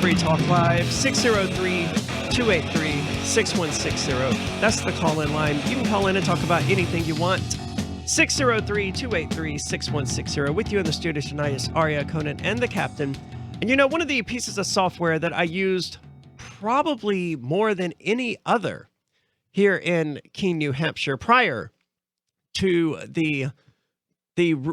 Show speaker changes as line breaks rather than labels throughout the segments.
Free Talk Live, 603-283-6160. That's the call-in line. You can call in and talk about anything you want. 603-283-6160. With you in the studio tonight is Aria, Conan, and the Captain. And you know, one of the pieces of software that I used probably more than any other here in Keene, New Hampshire, prior to the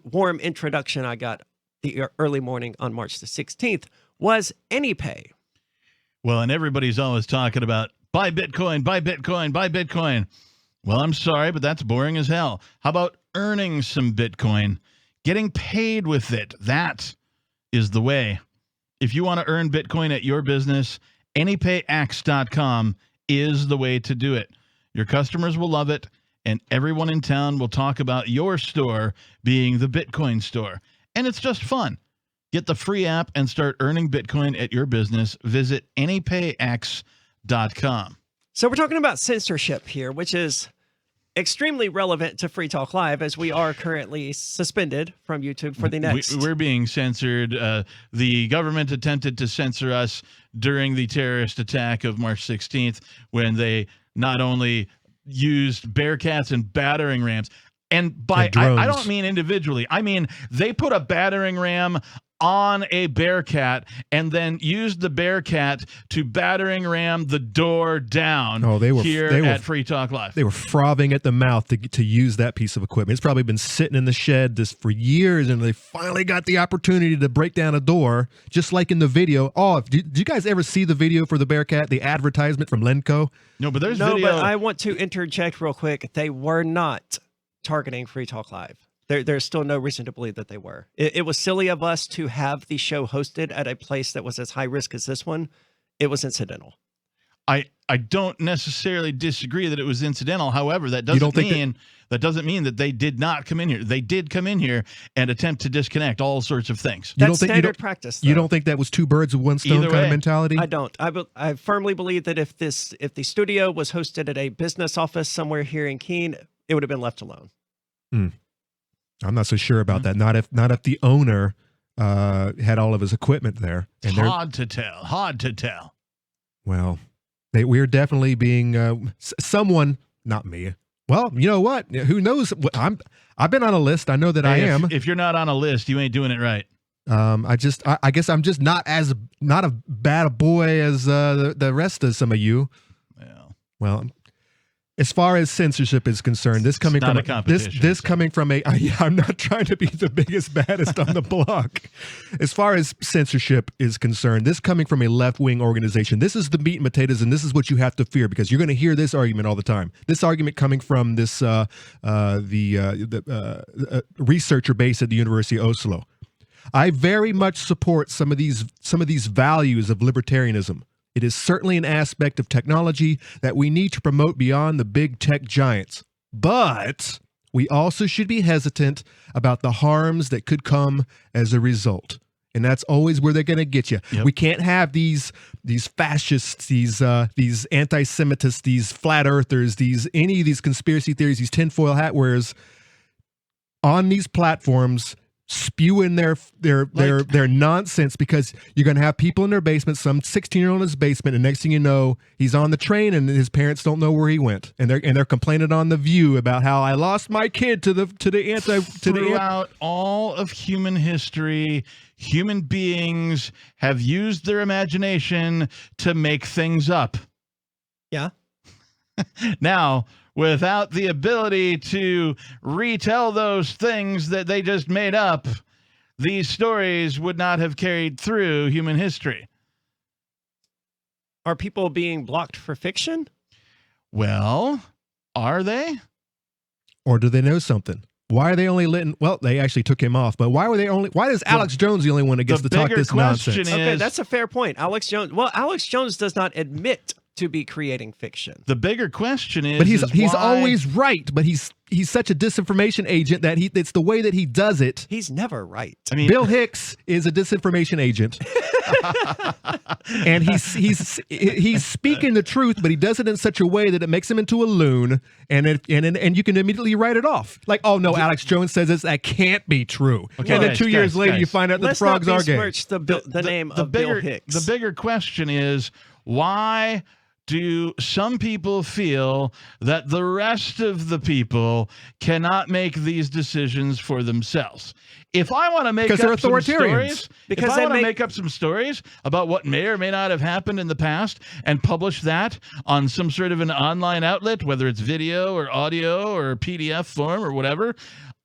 warm introduction I got the early morning on March the 16th, was AnyPay.
Well, and everybody's always talking about buy Bitcoin, buy Bitcoin, buy Bitcoin. Well, I'm sorry, but that's boring as hell. How about earning some Bitcoin, getting paid with it? That is the way. If you want to earn Bitcoin at your business, AnyPayX.com is the way to do it. Your customers will love it, and everyone in town will talk about your store being the Bitcoin store. And it's just fun. Get the free app and start earning Bitcoin at your business. Visit AnyPayX.com.
So we're talking about censorship here, which is extremely relevant to Free Talk Live, as we are currently suspended from YouTube for the next.
We're being censored. The government attempted to censor us during the terrorist attack of March 16th, when they not only used Bearcats and battering rams, and by I don't mean individually. I mean they put a battering ram on a Bearcat and then used the Bearcat to battering ram the door down. They were at Free Talk Live.
They were frothing at the mouth to use that piece of equipment. It's probably been sitting in the shed for years, and they finally got the opportunity to break down a door, just like in the video. Oh, did you guys ever see the video for the Bearcat, the advertisement from Lenco?
No, but there's
video.
But
I want to interject real quick. They were not targeting Free Talk Live. There's still no reason to believe that they were. It was silly of us to have the show hosted at a place that was as high risk as this one. It was incidental.
I don't necessarily disagree that it was incidental. However, that doesn't mean that they did not come in here. They did come in here and attempt to disconnect all sorts of things.
That's standard practice, though.
You don't think that was two birds with one stone kind of mentality?
I don't. I firmly believe that if the studio was hosted at a business office somewhere here in Keene, it would have been left alone.
I'm not so sure about that. Not if the owner had all of his equipment there.
And hard to tell.
Well, we're definitely being someone, not me. Well, you know what? Who knows? I've been on a list. I know that I am.
If you're not on a list, you ain't doing it right.
I guess I'm just not as bad a boy as the rest of some of you. Well. As far as censorship is concerned, this coming from I'm not trying to be the biggest, baddest on the block. As far as censorship is concerned, this coming from a left-wing organization, this is the meat and potatoes, and this is what you have to fear, because you're going to hear this argument all the time. This argument coming from this researcher based at the University of Oslo. I very much support some of these values of libertarianism. It is certainly an aspect of technology that we need to promote beyond the big tech giants. But we also should be hesitant about the harms that could come as a result. And that's always where they're going to get you. Yep. We can't have these fascists, these anti-Semitists, these flat earthers, any of these conspiracy theories, these tinfoil hat wearers on these platforms spewing their nonsense, because you're going to have people in their basement, some 16-year-old in his basement, and next thing you know, he's on the train and his parents don't know where he went, and they're complaining on The View about how I lost my kid
Throughout all of human history, human beings have used their imagination to make things up.
Yeah.
Now, without the ability to retell those things that they just made up, these stories would not have carried through human history.
Are people being blocked for fiction?
Well, are they?
Or do they know something? Why are they only letting... Well, they actually took him off, but why is Alex Jones the only one that gets to talk this nonsense?
Okay, that's a fair point. Alex Jones... Well, Alex Jones does not admit to be creating fiction.
The bigger question is,
But he's
why-
always right. But he's such a disinformation agent that it's the way that he does it.
He's never right.
I mean,
Bill Hicks is a disinformation agent, and he's speaking the truth, but he does it in such a way that it makes him into a loon, and you can immediately write it off. Like, oh no, Alex Jones says this, that can't be true.
Okay,
and then
guys,
2 years
guys,
later,
guys.
you find out that the
Let's
frogs
not
are gay.
besmirch the name of Bill Hicks.
The bigger question is, why do some people feel that the rest of the people cannot make these decisions for themselves? If I want to make
Because they're
up some
authoritarians.
stories,
Because
if I
they
want to
make-
make up some stories about what may or may not have happened in the past and publish that on some sort of an online outlet, whether it's video or audio or PDF form or whatever,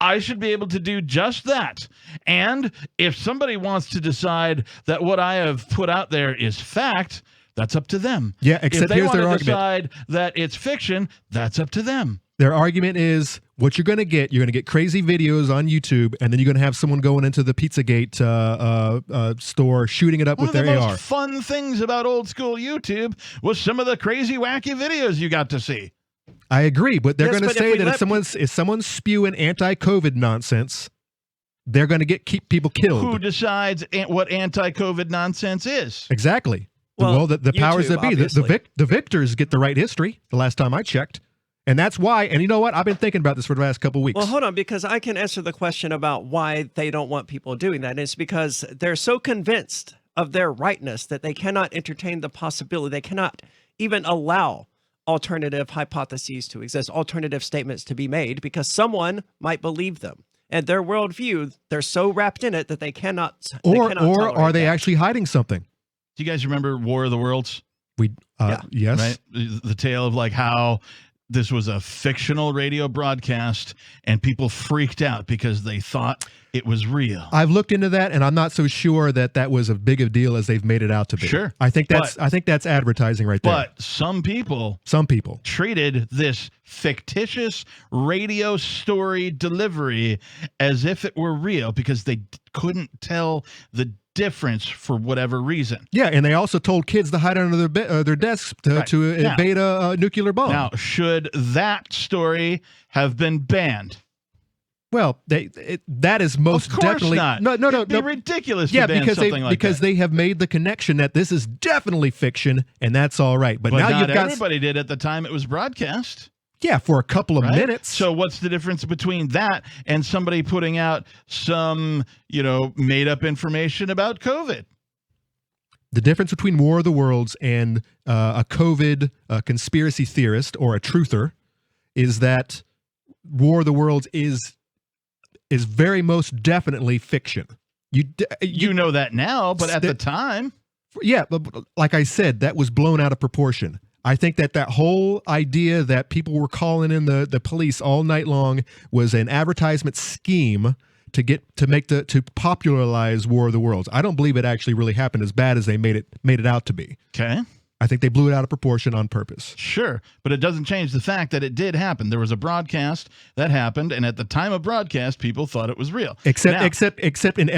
I should be able to do just that. And if somebody wants to decide that what I have put out there is fact, that's up to them.
Yeah, except
if they
here's
want
their
to
argument.
decide that it's fiction, that's up to them.
Their argument is what you're going to get. You're going to get crazy videos on YouTube, and then you're going to have someone going into the Pizzagate store shooting it up
One
with
of the
their
most
AR.
fun things about old school YouTube was some of the crazy, wacky videos you got to see.
I agree, but they're
Yes,
going to
but if
say
we
that
let
if someone's spewing anti-COVID nonsense, they're going to keep people killed.
Who decides what anti-COVID nonsense is?
Exactly.
Well,
The powers
YouTube,
that be,
obviously.
the victors get the right history. The last time I checked, and that's why. And you know what? I've been thinking about this for the last couple of weeks.
Well, hold on, because I can answer the question about why they don't want people doing that. It's because they're so convinced of their rightness that they cannot entertain the possibility. They cannot even allow alternative hypotheses to exist, alternative statements to be made, because someone might believe them. And their worldview, they're so wrapped in it that they cannot.
or
tolerate
are they
that.
actually hiding something?
Do you guys remember War of the Worlds?
Yeah.
Yes.
Right? The tale of like how this was a fictional radio broadcast and people freaked out because they thought it was real.
I've looked into that, and I'm not so sure that was as big a deal as they've made it out to be.
Sure.
I think that's advertising right there.
But some people
Some people.
treated this fictitious radio story delivery as if it were real because they couldn't tell the difference for whatever reason.
Yeah, and they also told kids to hide under their desks to
Right. Now-
evade a nuclear bomb.
Now, should that story have been banned?
Well, that is most
Of course
definitely
not.
no.
It'd be ridiculous
Yeah,
to ban
because
something like that.
they have made the connection that this is definitely fiction, and that's all right. But
But
now
not
you've got
everybody did at the time it was broadcast.
for a couple of
Right?
minutes.
So what's the difference between that and somebody putting out some, made up information about COVID?
The difference between War of the Worlds and a COVID conspiracy theorist or a truther is that War of the Worlds is very most definitely fiction.
You know that now, but at the time,
Yeah, but like I said, that was blown out of proportion. I think that whole idea that people were calling in the police all night long was an advertisement scheme to popularize War of the Worlds. I don't believe it actually really happened as bad as they made it out to be.
okay,
I think they blew it out of proportion on purpose.
sure, but it doesn't change the fact that it did happen. There was a broadcast that happened, and at the time of broadcast, people thought it was real. Now-
Except in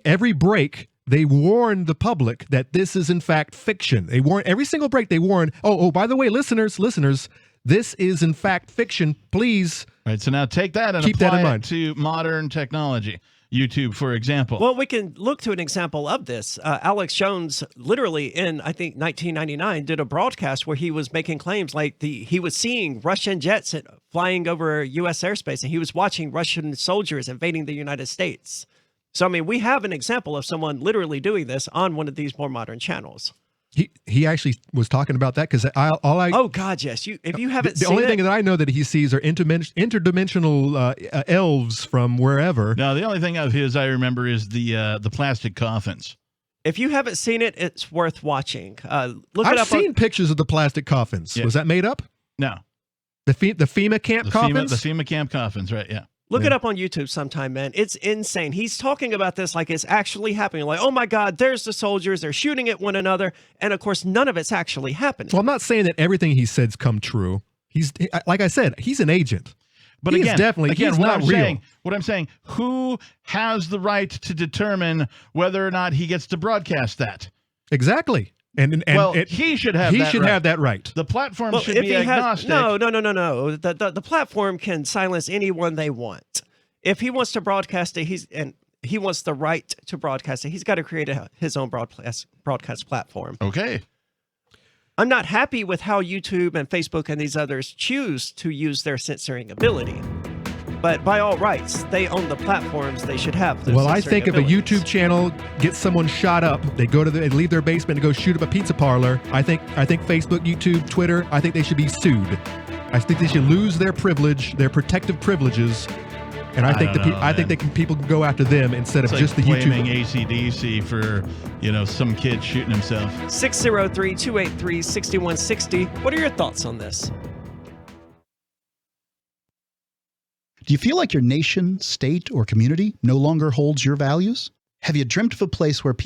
every break, they warned the public that this is in fact fiction. They warn every single break. They warn, oh, by the way, listeners, this is in fact fiction. Please.
Right, so now take that and
Keep that
apply
in
it
mind.
to modern technology. YouTube, for example.
Well, we can look to an example of this. Alex Jones, literally in, I think, 1999, did a broadcast where he was making claims like he was seeing Russian jets flying over U.S. airspace, and he was watching Russian soldiers invading the United States. So, I mean, we have an example of someone literally doing this on one of these more modern channels.
He actually was talking about that because
Oh God, yes. If you haven't
the
seen
only
it,
thing that I know that he sees are interdimensional elves from wherever.
No, the only thing of his I remember is the plastic coffins.
if you haven't seen it, it's worth watching. Look it
I've
up.
seen pictures of the plastic coffins.
Yeah.
Was that made up?
No,
The FEMA camp coffins?
the FEMA camp coffins, right? Yeah.
Look it up on YouTube sometime, man. It's insane. He's talking about this like it's actually happening. Like, oh my God, there's the soldiers. They're shooting at one another. And of course, none of it's actually happening.
Well, I'm not saying that everything he said's come true. He's like I said, he's an agent.
But
He is
again,
definitely- he's
what
not
I'm
real.
saying, who has the right to determine whether or not he gets to broadcast that?
Exactly. And
well, he should have
he
that
should
right.
have that right.
The platform
Well,
should
if
be
he
agnostic.
no. The platform can silence anyone they want. If he wants to broadcast it, he wants the right to broadcast it. He's got to create his own broadcast platform.
Okay.
I'm not happy with how YouTube and Facebook and these others choose to use their censoring ability. But by all rights, they own the platforms. They should have those
Well, I
censoring
think if a
abilities.
YouTube channel gets someone shot up, they leave their basement and go shoot up a pizza parlor. I think Facebook, YouTube, Twitter, I think they should be sued. I think they should lose their privilege, their protective privileges. And I think people can go after them instead of
It's
just the
like blaming
YouTube.
AC/DC for, some kid shooting himself.
603-283-6160. What are your thoughts on this?
Do you feel like your nation, state, or community no longer holds your values? Have you dreamt of a place where people